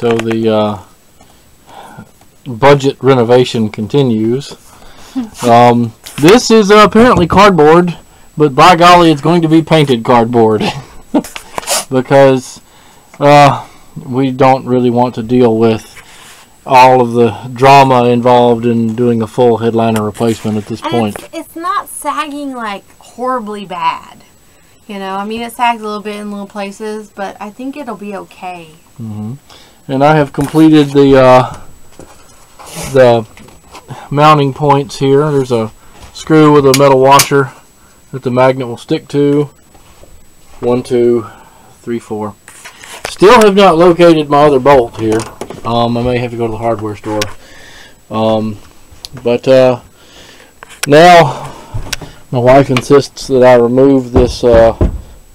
So the budget renovation continues. This is apparently cardboard, but by golly, it's going to be painted cardboard because we don't really want to deal with all of the drama involved in doing a full headliner replacement at this point. It's not sagging like horribly bad. You know, I mean, it sags a little bit in little places, but I think it'll be okay. And I have completed the mounting points here. There's a screw with a metal washer that the magnet will stick to. 1, 2, 3, 4. Still have not located my other bolt here. I may have to go to the hardware store. But now my wife insists that I remove this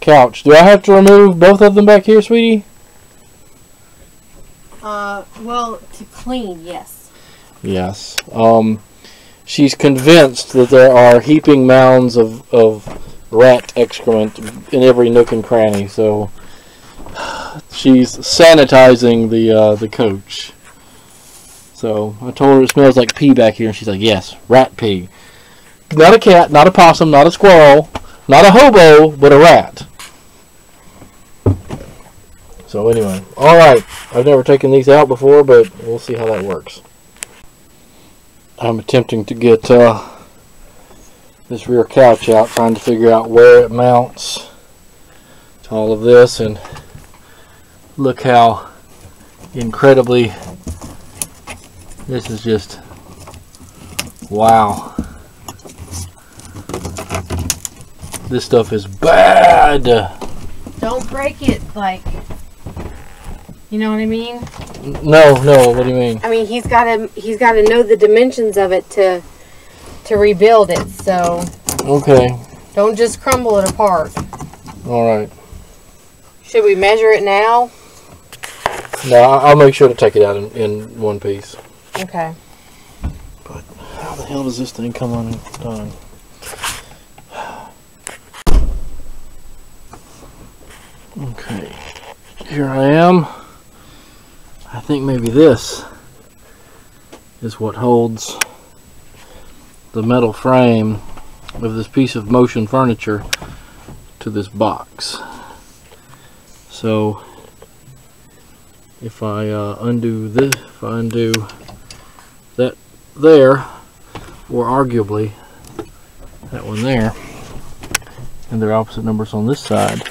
couch. Do I have to remove both of them back here, sweetie? Well, to clean, yes. Yes. She's convinced that there are heaping mounds of rat excrement in every nook and cranny, so she's sanitizing the coach. So I told her it smells like pee back here, and she's like, yes, rat pee. Not a cat, not a possum, not a squirrel, not a hobo, but a rat. So anyway, alright, I've never taken these out before, but we'll see how that works. I'm attempting to get this rear couch out, trying to figure out where it mounts to all of this, and look how incredibly this is just wow. This stuff is bad. Don't break it, like, you know what I mean? No, what do you mean? I mean, he's got to know the dimensions of it to rebuild it. So okay. Don't just crumble it apart. All right. Should we measure it now? No, I'll make sure to take it out in one piece. Okay. But how the hell does this thing come undone? Okay, here I am. I think maybe this is what holds the metal frame of this piece of motion furniture to this box. So if I undo this, if I undo that there, or arguably that one there, and they're opposite numbers on this side,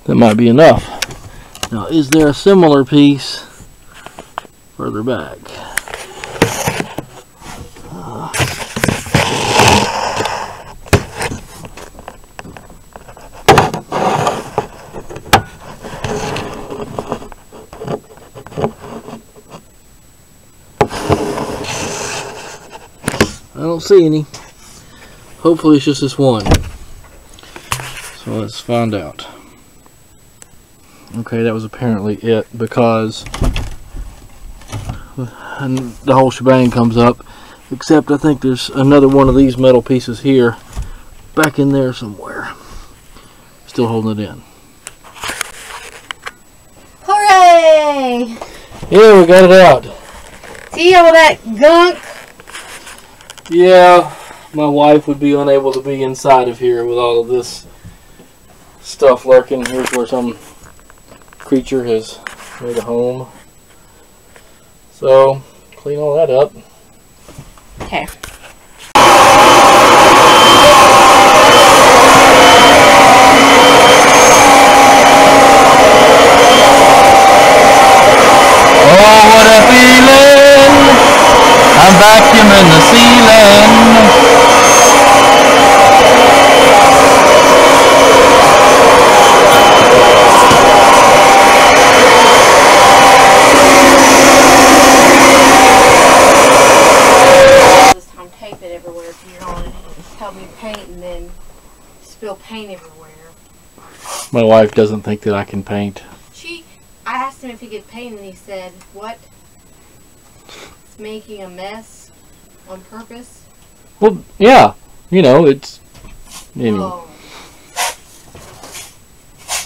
that might be enough. Now, is there a similar piece further back? I don't see any. Hopefully it's just this one. So let's find out. Okay, that was apparently it, because the whole shebang comes up, except I think there's another one of these metal pieces here back in there somewhere, still holding it in. Hooray! Yeah, we got it out. See all that gunk? Yeah, my wife would be unable to be inside of here with all of this stuff lurking. Here's where some creature has made a home. So, clean all that up. Okay. Oh, what a feeling! I'm vacuuming the ceiling. Help me paint and then spill paint everywhere. My wife doesn't think that I can paint. I asked him if he could paint and he said, what? It's making a mess on purpose? Well, yeah. You know, it's... Anyway. Oh.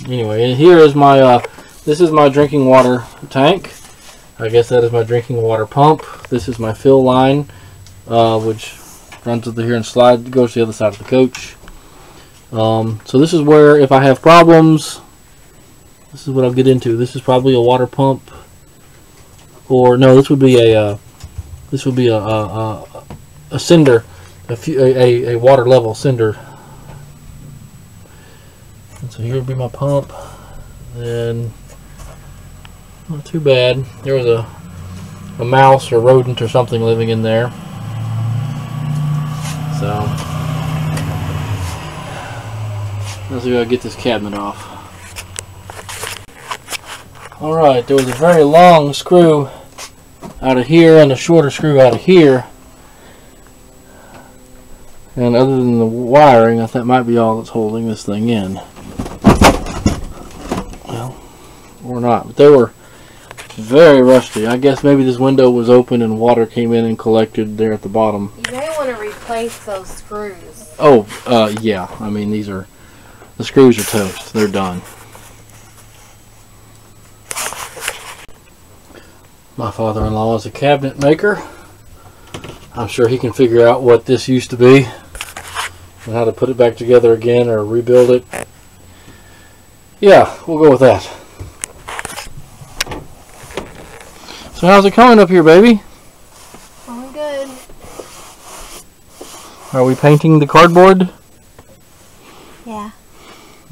Anyway, and here is my, this is my drinking water tank. I guess that is my drinking water pump. This is my fill line, which runs over here and goes to the other side of the coach. So this is where, if I have problems, this is what I'll get into. This is probably a water pump, or no, this would be a cinder, a water level cinder. And so here would be my pump. And not too bad. There was a mouse or rodent or something living in there. So let's see if I get this cabinet off. Alright, there was a very long screw out of here and a shorter screw out of here. And other than the wiring, I think that might be all that's holding this thing in. Well, or not. But they were very rusty. I guess maybe this window was open and water came in and collected there at the bottom. You may want to replace those screws. Oh, yeah. I mean, the screws are toast. They're done. My father-in-law is a cabinet maker. I'm sure he can figure out what this used to be and how to put it back together again or rebuild it. Yeah, we'll go with that. So how's it coming up here, baby? Going good. Are we painting the cardboard? Yeah.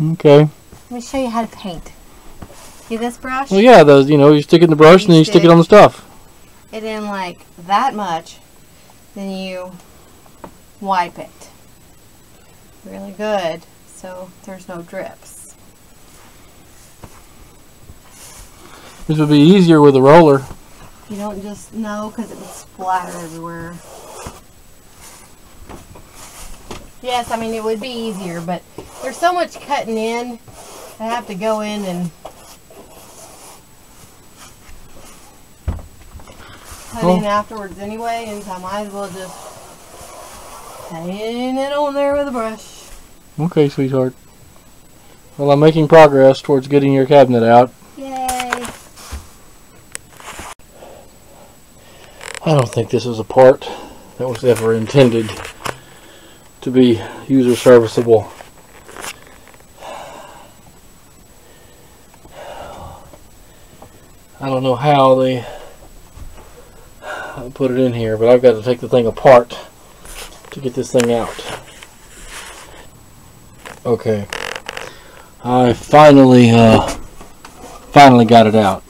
Okay. Let me show you how to paint. See this brush? Well, yeah, you stick it in the brush and then you stick it on the stuff. It in like that much, then you wipe it really good so there's no drips. This would be easier with a roller. You don't just know because it would splatter everywhere. Yes, I mean it would be easier, but there's so much cutting in. I have to go in and cut in afterwards anyway, and so I might as well just paint it on there with a brush. Okay, sweetheart. Well, I'm making progress towards getting your cabinet out. Yay! I don't think this is a part that was ever intended to be user serviceable. I don't know how they put it in here, but I've got to take the thing apart to get this thing out. Okay, I finally got it out.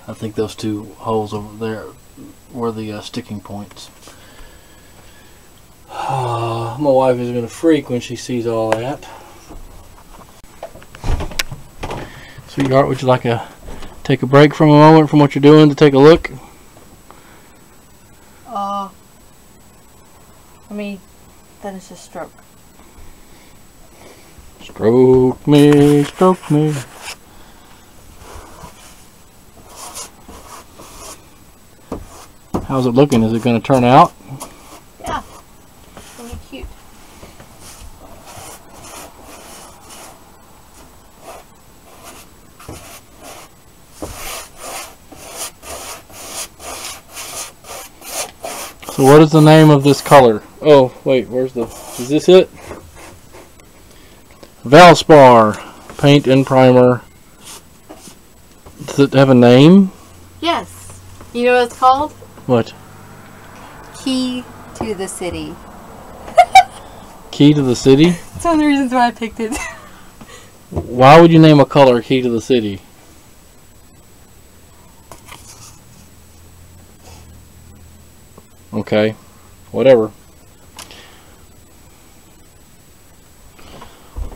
I think those two holes over there were the sticking points. My wife is going to freak when she sees all that. Sweetheart, would you like to take a break from a moment from what you're doing to take a look? Let me finish this stroke. Stroke me, stroke me. How's it looking? Is it going to turn out? Yeah, it's going to be cute. So what is the name of this color? Oh, wait, is this it? Valspar paint and primer. Does it have a name? Yes. You know what it's called? What? Key to the City. Key to the City? That's one of the reasons why I picked it. Why would you name a color Key to the City? Okay, whatever.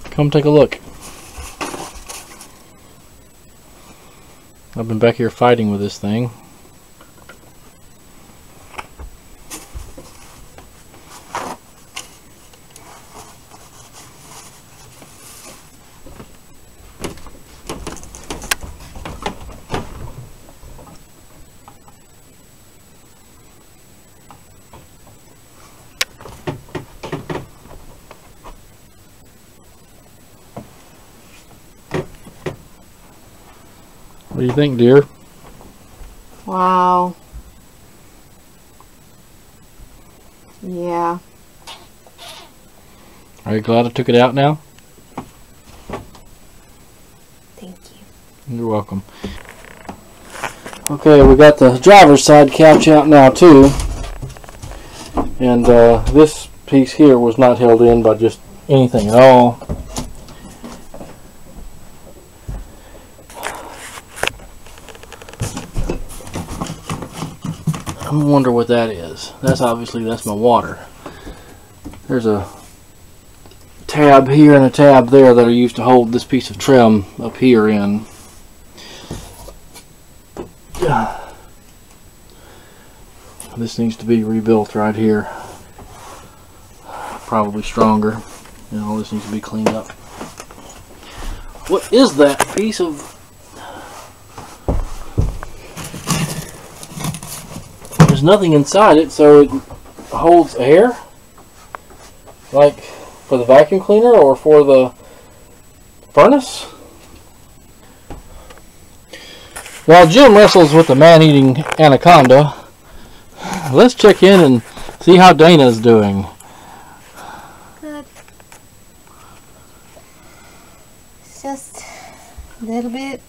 Come take a look. I've been back here fighting with this thing. What do you think, dear? Wow. Yeah. Are you glad I took it out now? Thank you. You're welcome. Okay, we got the driver's side couch out now too. And this piece here was not held in by just anything at all. I wonder what that is. That's my water. There's a tab here and a tab there that are used to hold this piece of trim up here in. This needs to be rebuilt right here. Probably stronger. And all this needs to be cleaned up. What is that piece of... There's nothing inside it, so it holds air? Like for the vacuum cleaner or for the furnace? While Jim wrestles with the man-eating anaconda, let's check in and see how Dana's doing. Good. It's just a little bit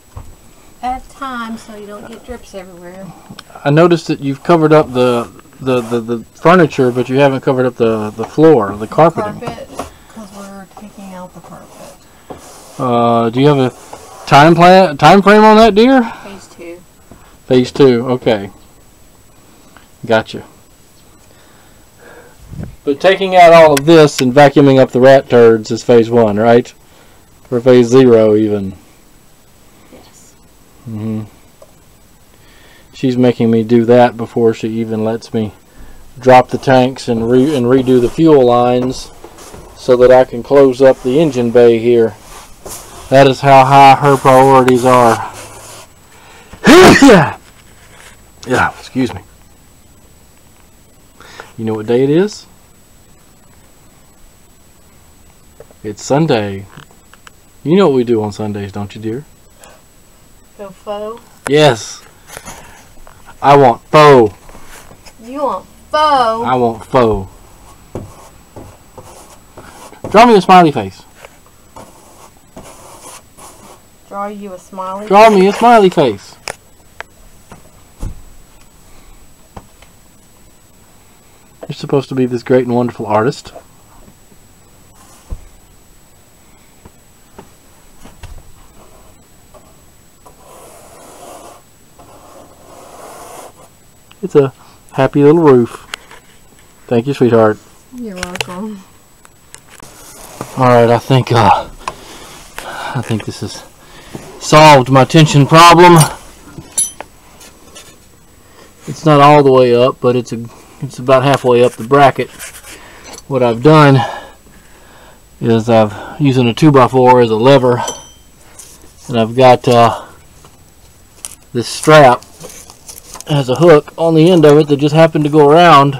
at a time so you don't get drips everywhere. I noticed that you've covered up the furniture, but you haven't covered up the floor, the carpeting. Carpet, because we're taking out the carpet. Do you have a time frame on that, dear? Phase 2. Phase 2, okay. Gotcha. But taking out all of this and vacuuming up the rat turds is phase 1, right? Or phase 0 even. Yes. She's making me do that before she even lets me drop the tanks and redo the fuel lines so that I can close up the engine bay here. That is how high her priorities are. Yeah, excuse me. You know what day it is? It's Sunday. You know what we do on Sundays, don't you, dear? Go faux? Yes. I want faux. You want faux? I want faux. Draw me a smiley face. Draw you a smiley? Draw me a smiley face. You're supposed to be this great and wonderful artist. It's a happy little roof. Thank you, sweetheart. You're welcome. Alright, I think this has solved my tension problem. It's not all the way up, but it's about halfway up the bracket. What I've done is I've using a 2x4 as a lever, and I've got this strap has a hook on the end of it that just happened to go around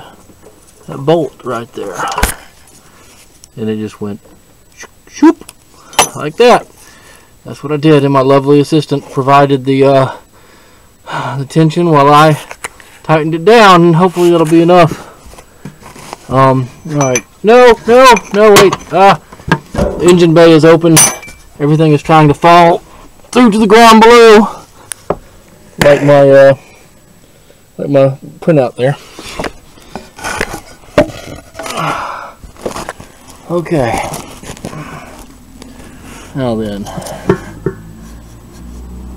that bolt right there, and it just went shoop like that. That's what I did, and my lovely assistant provided the tension while I tightened it down, and hopefully that'll be enough. Alright. No, wait. The engine bay is open. Everything is trying to fall through to the ground below. Like my printout there. Okay. Now then.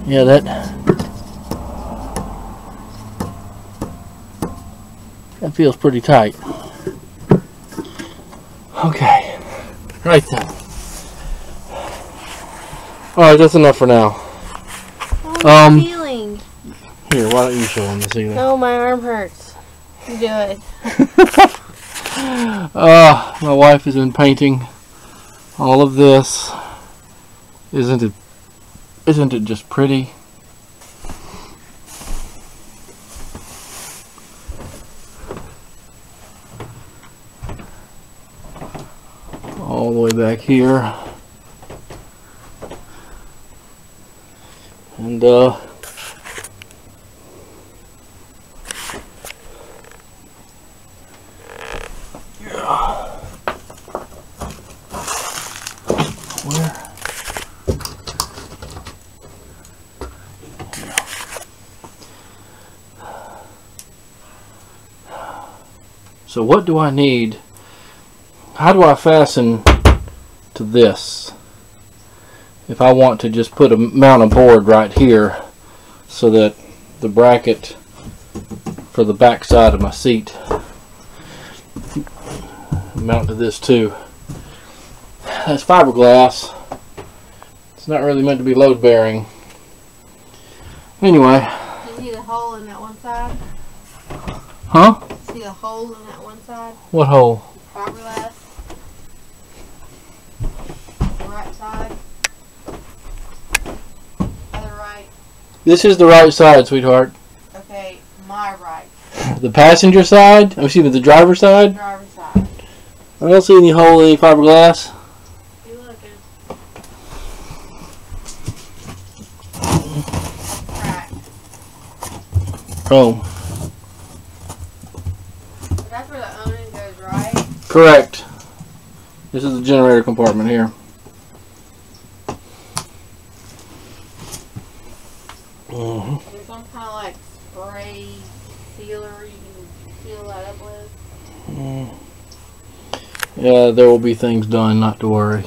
Yeah, that feels pretty tight. Okay. Right then. Alright, that's enough for now. How am I feeling? Here, why don't you show them this evening? No, my arm hurts. You do it. My wife has been painting all of this. Isn't it just pretty? All the way back here. And So what do I need? How do I fasten to this? If I want to just mount a board right here so that the bracket for the back side of my seat mount to this too. That's fiberglass. It's not really meant to be load bearing. Anyway. You see the hole in that one side? Huh? See the hole in that one side? What hole? Fiberglass. Right side. Other right. This is the right side, sweetheart. Okay, my right. The passenger side? Oh, excuse me, the driver's side? Driver's side. I don't see any hole in any fiberglass. You looking? Right. Oh. That's where the owning goes, right? Correct. This is the generator compartment here. There's some kind of like spray sealer you can seal that up with. Yeah, there will be things done, not to worry.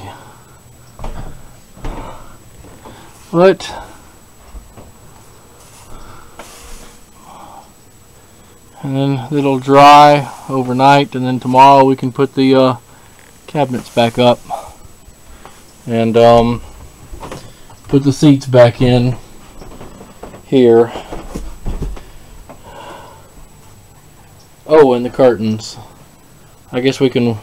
But and then it'll dry overnight, and then tomorrow we can put the cabinets back up and put the seats back in here. Oh, and the curtains. I guess we can.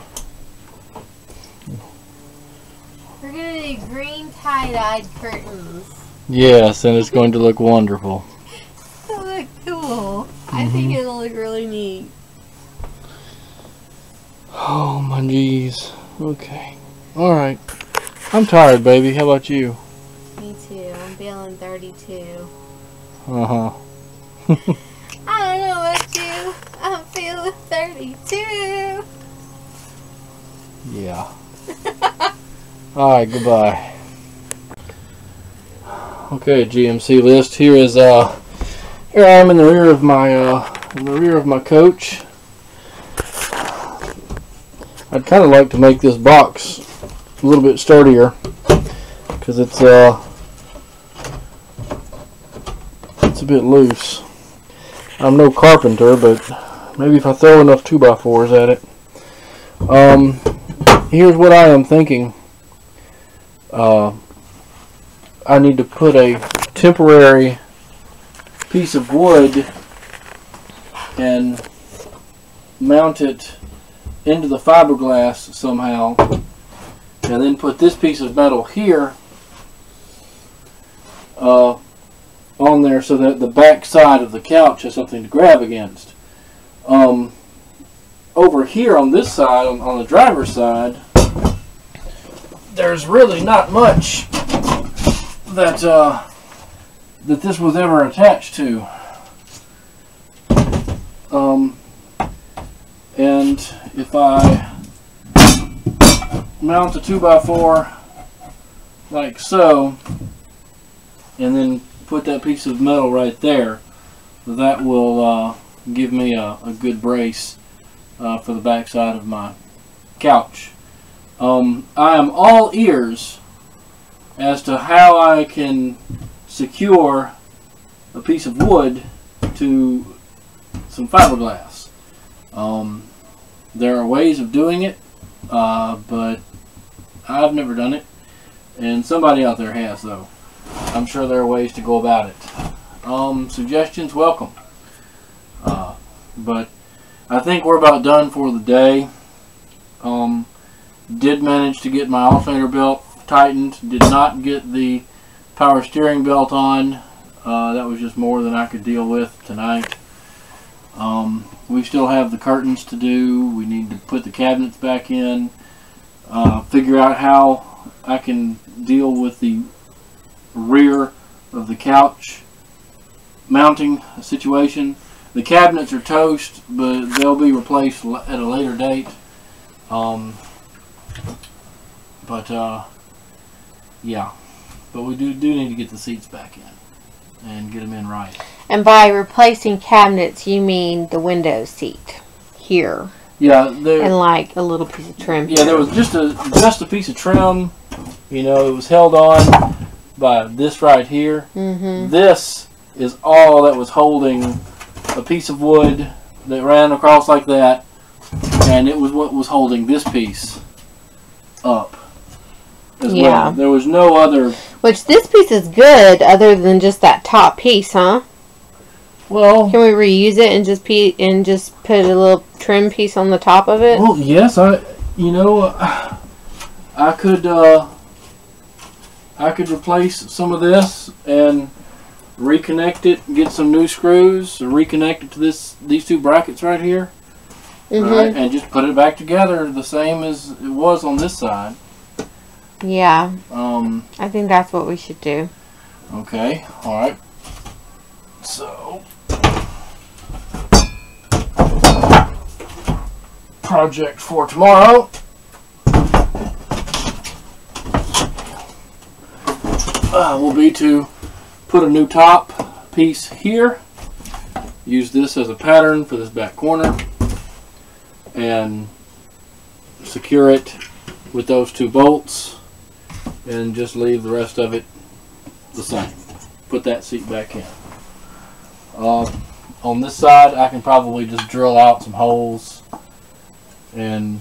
We're gonna need green tie-dyed curtains. Yes, and it's going to look wonderful. It'll look cool. I think it'll look really neat. Oh my geez. Okay. Alright. I'm tired, baby. How about you? Me too. I'm feeling 32. Uh-huh. I don't know about you. I'm feeling 32. Yeah. Alright, goodbye. Okay, GMC list. Here I am in the rear of my coach. I'd kind of like to make this box a little bit sturdier because it's a bit loose. I'm no carpenter, but maybe if I throw enough 2x4s at it. Here's what I am thinking. I need to put a temporary piece of wood and mount it into the fiberglass somehow, and then put this piece of metal here on there so that the back side of the couch has something to grab against. Over here on this side, on the driver's side, there's really not much that that this was ever attached to. And if I mount a 2x4 like so, and then put that piece of metal right there, that will give me a good brace for the back side of my couch. I am all ears as to how I can secure a piece of wood to some fiberglass. There are ways of doing it, but I've never done it, and somebody out there has, though. I'm sure there are ways to go about it. Suggestions welcome. But I think we're about done for the day. Did manage to get my alternator belt tightened. Did not get the power steering belt on. That was just more than I could deal with tonight. We still have the curtains to do. We need to put the cabinets back in. Figure out how I can deal with the rear of the couch mounting situation. The cabinets are toast, but they'll be replaced at a later date. Yeah, but we do need to get the seats back in and get them in right. And by replacing cabinets, you mean the window seat here. Yeah, and like a little piece of trim. Yeah, there was just a piece of trim. You know, it was held on by this right here. Mm-hmm. This is all that was holding a piece of wood that ran across like that, and it was what was holding this piece up as well. There was no other. Which this piece is good, other than just that top piece, huh? Well, can we reuse it and just put a little trim piece on the top of it? Well, yes, I could replace some of this and reconnect it, get some new screws, reconnect it to these two brackets right here, right, and just put it back together the same as it was on this side. Yeah. I think that's what we should do. Okay. All right. So, project for tomorrow. Will be to put a new top piece here. Use this as a pattern for this back corner and secure it with those two bolts, and just leave the rest of it the same. Put that seat back in. On this side, I can probably just drill out some holes and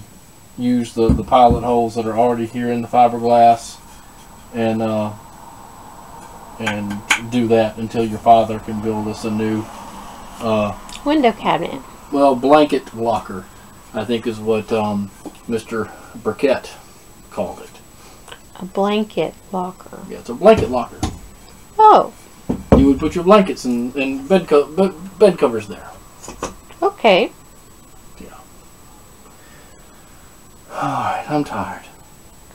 use the pilot holes that are already here in the fiberglass, and do that until your father can build us a new window cabinet. Well, blanket locker, I think is what Mr. Burkett called it. A blanket locker. Yeah, it's a blanket locker. Oh. You would put your blankets and bed covers there. Okay. Yeah. Alright, I'm tired.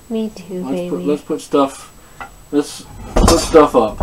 Me too, baby. Let's put stuff up.